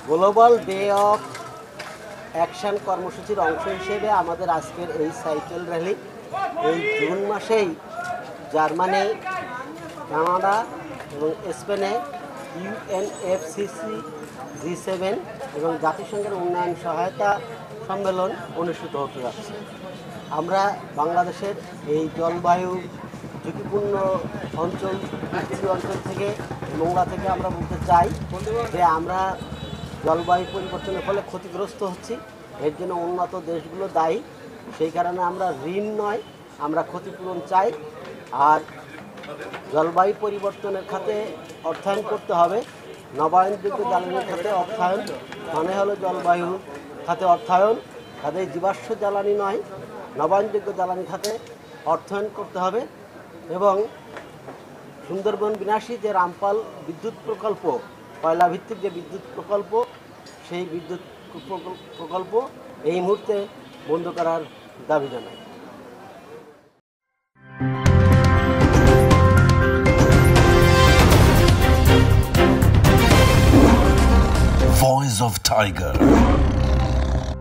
Global day of action কর্মসূচির অংশ হিসেবে আমাদের আজকের এই সাইকেল র্যালি এই জুন মাসেই জার্মানি, কানাডা এবং স্পেনে UNFCCC G7 এবং জাতিসংঘের উন্নয়ন সহায়তা সম্মেলন অনুষ্ঠিত হতে যাচ্ছে। আমরা বাংলাদেশের এই জলবায়ু ঝুঁকিপূর্ণ অঞ্চল থেকে নোংরা থেকে আমরা বলতে চাই যে আমরা জলবায়ু পরিবর্তনের ফলে ক্ষতিগ্রস্ত হচ্ছি, এর জন্য উন্নত দেশগুলো দায়ী। সেই কারণে আমরা ঋণ নয়, আমরা ক্ষতিপূরণ চাই। আর জলবায়ু পরিবর্তনের খাতে অর্থায়ন করতে হবে। নবায়নযোগ্য জ্বালানির খাতে অর্থায়ন মানে হলো জলবায়ু খাতে অর্থায়ন, তাদের জীবাশ্ম জ্বালানি নয়, নবায়নযোগ্য জ্বালানি খাতে অর্থায়ন করতে হবে। এবং সুন্দরবন বিনাশী যে রামপাল বিদ্যুৎ প্রকল্প, কয়লাভিত্তিক যে বিদ্যুৎ প্রকল্প, সেই বিদ্যুৎ প্রকল্প এই মুহূর্তে বন্ধ করার দাবি জানাই। Voice of Tiger.